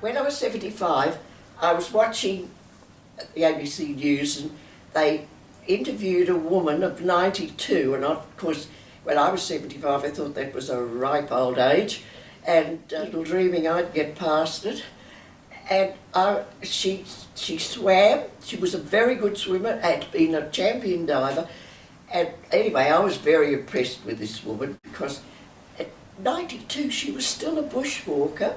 when I was 75, I was watching the ABC News and they interviewed a woman of 92, and of course, when I was 75, I thought that was a ripe old age, and little dreaming I'd get past it. And she swam. She was a very good swimmer, had been a champion diver. And anyway, I was very impressed with this woman because at 92 she was still a bushwalker,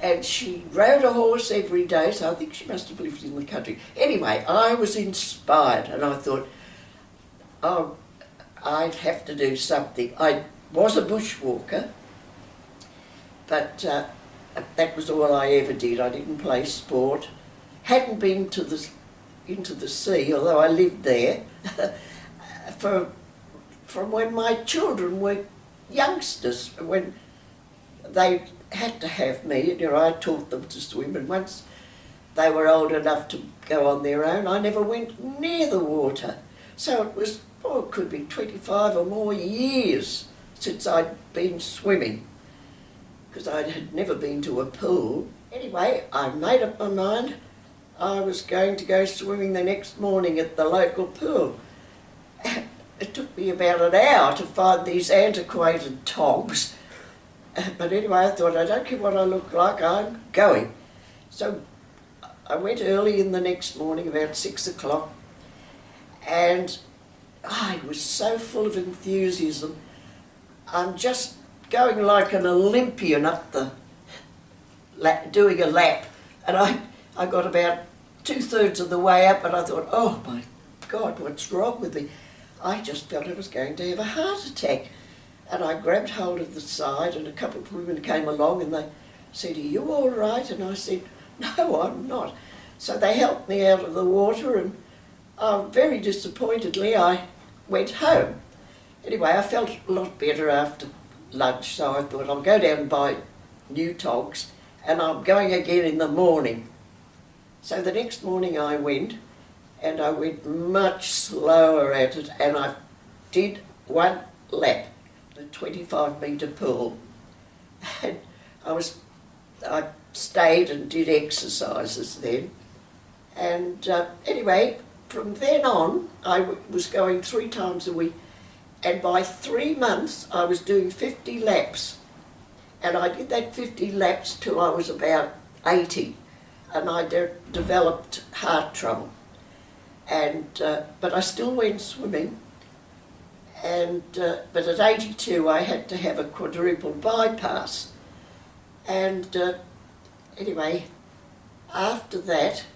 and she rode a horse every day, so I think she must have lived in the country. Anyway, I was inspired and I thought, oh, I'd have to do something. I was a bushwalker, but that was all I ever did. I didn't play sport. Hadn't been to into the sea, although I lived there, from when my children were youngsters, when they had to have me, and I taught them to swim, and once they were old enough to go on their own, I never went near the water. So it was, it could be 25 or more years since I'd been swimming, because I had never been to a pool. Anyway, I made up my mind I was going to go swimming the next morning at the local pool. It took me about an hour to find these antiquated togs. But anyway, I thought, I don't care what I look like, I'm going. So I went early in the next morning, about 6 o'clock, and I was so full of enthusiasm. I'm just going like an Olympian up the, doing a lap. And I got about 2/3 of the way up, and I thought, oh my God, what's wrong with me? I just felt I was going to have a heart attack. And I grabbed hold of the side, and a couple of women came along and they said, are you all right? And I said, no, I'm not. So they helped me out of the water, and very disappointedly I went home. Anyway, I felt a lot better after lunch, so I thought I'll go down and buy new togs, and I'm going again in the morning. So the next morning I went, and I went much slower at it, and I did one lap, a 25-metre pool, and I stayed and did exercises then, and anyway, from then on I was going 3 times a week, and by 3 months I was doing 50 laps, and I did that 50 laps till I was about 80, and I developed heart trouble. And but I still went swimming, and but at 82 I had to have a quadruple bypass, and anyway, after that,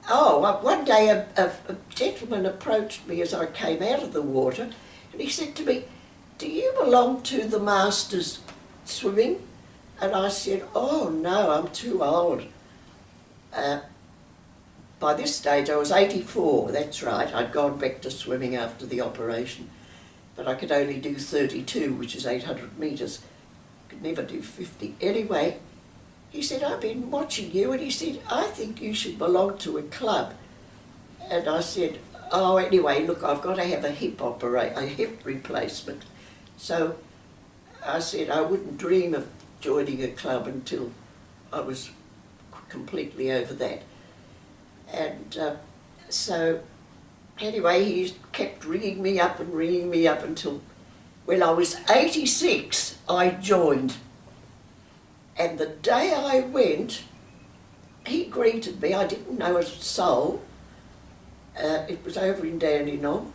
one day a gentleman approached me as I came out of the water, and he said to me, do you belong to the masters swimming? And I said, oh no, I'm too old. By this stage I was 84, that's right. I'd gone back to swimming after the operation, but I could only do 32, which is 800 metres. Could never do 50. Anyway, he said, I've been watching you, and he said, I think you should belong to a club. And I said, oh, anyway, look, I've got to have a hip replacement. So I said I wouldn't dream of joining a club until I was completely over that. And so anyway, he kept ringing me up until when I was 86 I joined. And the day I went, he greeted me. I didn't know a soul. It was over in Dandenong,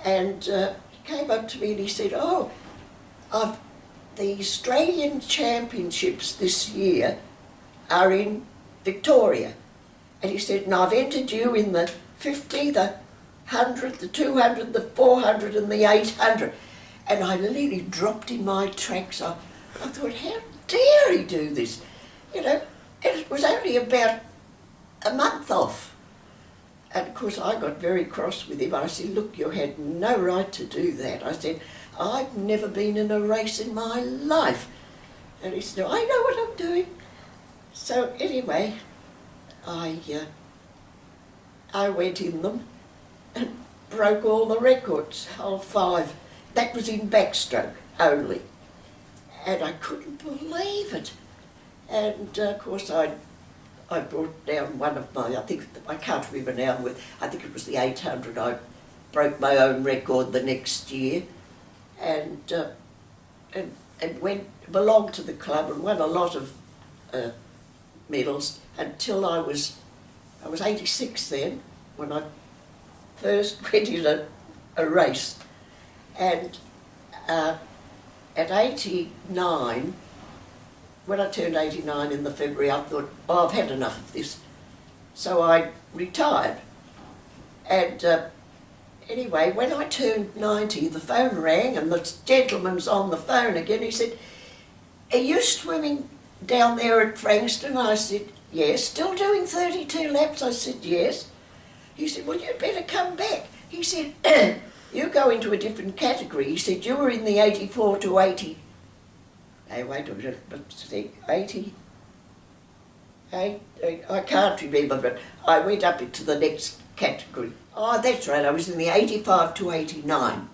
and he came up to me and he said, oh, the Australian Championships this year are in Victoria. And he said, and I've entered you in the 50, the 100, the 200, the 400 and the 800. And I literally dropped in my tracks. I thought, how dare he do this? You know, and it was only about a month off. And of course I got very cross with him. I said, look, you had no right to do that. I said, I've never been in a race in my life. And he said, I know what I'm doing. So anyway, I went in them and broke all the records, all 5. That was in backstroke only. And I couldn't believe it. And of course I brought down one of my, I can't remember now, I think it was the 800. I broke my own record the next year, and belonged to the club and won a lot of medals until I was 86 then, when I first went in a race. And at 89, when I turned 89 in the February, I thought, oh, I've had enough of this. So I retired. And anyway, when I turned 90, the phone rang and the gentleman's on the phone again. He said, are you swimming down there at Frankston? I said, yes. Still doing 32 laps? I said, yes. He said, well, you'd better come back. He said, you go into a different category. He said, you were in the 84 to 80. Hey, wait a minute, let's think, 80, I can't remember, but I went up into the next category. Oh, that's right, I was in the 85 to 89.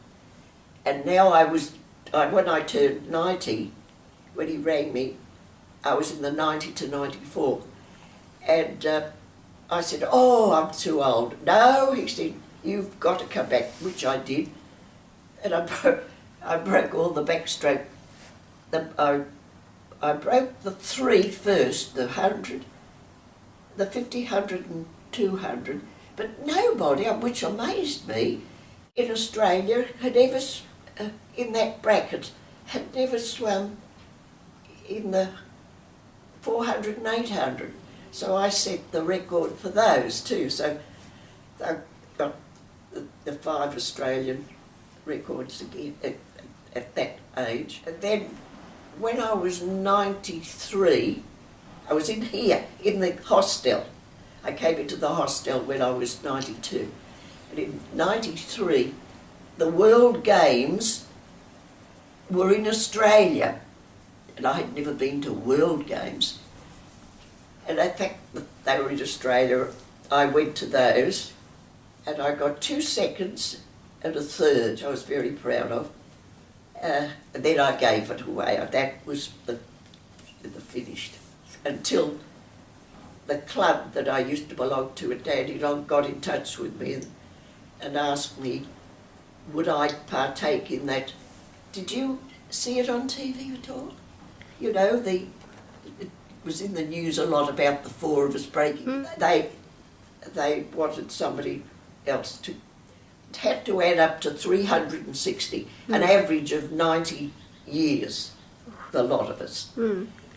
And now when I turned 90, when he rang me, I was in the 90 to 94. And I said, oh, I'm too old. No, he said, you've got to come back, which I did. And I broke all the backstroke. I broke the 3 first, the 100, the 50, 100 and 200, but nobody, which amazed me, in Australia had ever, in that bracket, had never swum in the 400 and 800. So I set the record for those too. So I got the 5 Australian records again at that age. And then when I was 93, I was in here, in the hostel. I came into the hostel when I was 92. And in 93, the World Games were in Australia. And I had never been to World Games. And in fact, they were in Australia. I went to those, and I got 2 seconds and a third, I was very proud of. And then I gave it away. That was the finished. Until the club that I used to belong to at Dandenong got in touch with me and asked me, would I partake in that? Did you see it on TV at all? You know, it was in the news a lot about the 4 of us breaking. They wanted somebody else to. It had to add up to 360, an average of 90 years, the lot of us,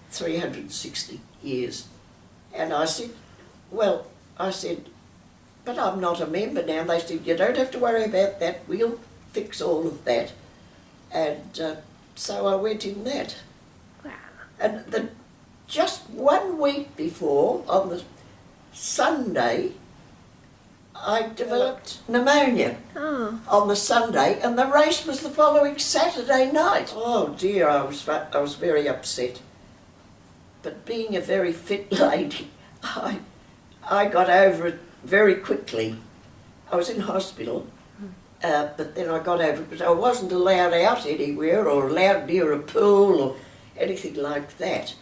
360 years. And I said, but I'm not a member now. They said, you don't have to worry about that, we'll fix all of that. And so I went in that. Wow. And just 1 week before, on the Sunday, I developed pneumonia on the Sunday, and the race was the following Saturday night. Oh dear, I was very upset. But being a very fit lady, I got over it very quickly. I was in hospital, but then I got over it, but I wasn't allowed out anywhere or allowed near a pool or anything like that.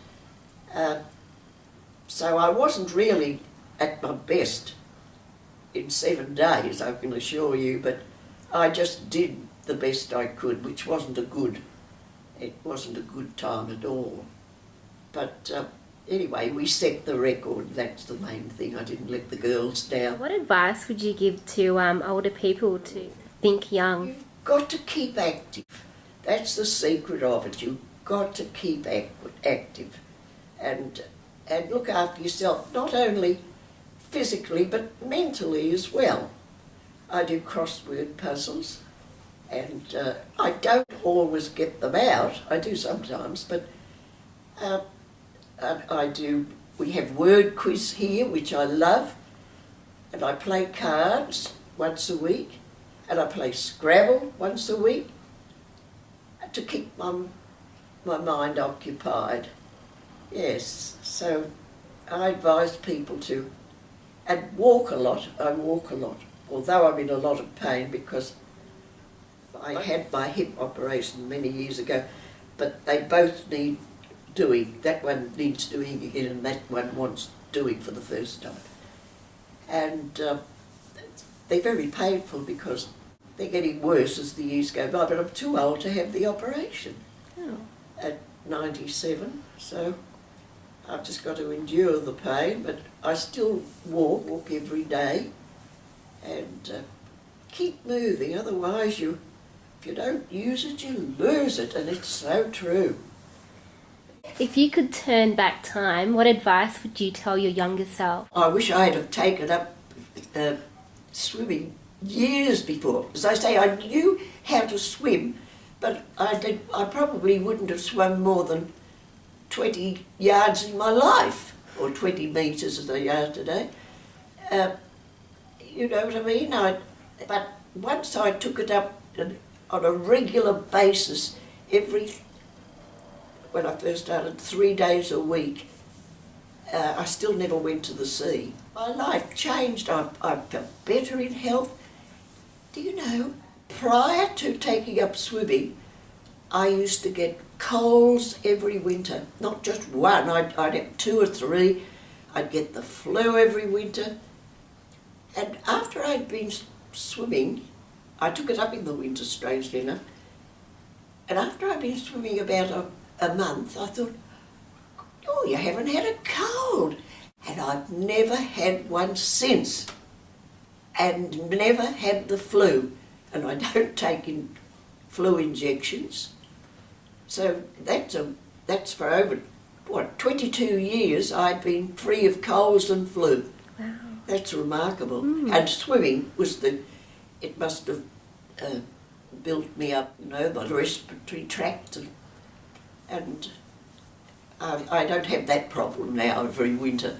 So I wasn't really at my best in 7 days, I can assure you, but I just did the best I could, which wasn't a good time at all. But anyway, we set the record, that's the main thing. I didn't let the girls down. What advice would you give to older people to think young? You've got to keep active. That's the secret of it. You've got to keep active and look after yourself, not only physically but mentally as well. I do crossword puzzles, and I don't always get them out. I do sometimes, but I do. We have word quiz here, which I love, and I play cards once a week, and I play Scrabble once a week to keep my mind occupied. Yes, so I advise people to, and walk a lot. I walk a lot, although I'm in a lot of pain because I had my hip operation many years ago, but they both need doing. That one needs doing again, and that one wants doing for the first time. And they're very painful because they're getting worse as the years go by, but I'm too old to have the operation at 97, so I've just got to endure the pain, but I still walk every day and keep moving, otherwise if you don't use it, you lose it, and it's so true. If you could turn back time, what advice would you tell your younger self? I wish I had have taken up swimming years before. As I say, I knew how to swim, but I probably wouldn't have swum more than 20 yards in my life, or 20 metres as they are today. You know what I mean? But once I took it up on a regular basis, when I first started, 3 days a week, I still never went to the sea. My life changed. I felt better in health. Do you know, prior to taking up swimming, I used to get colds every winter. Not just one, I'd have 2 or 3. I'd get the flu every winter. And after I'd been swimming, I took it up in the winter, strangely enough, and after I'd been swimming about a month, I thought, oh, you haven't had a cold. And I've never had one since, and never had the flu. And I don't take in flu injections. So that's for over, 22 years I've been free of colds and flu. Wow. That's remarkable. And swimming was it must have built me up, the respiratory tract, and I don't have that problem now every winter.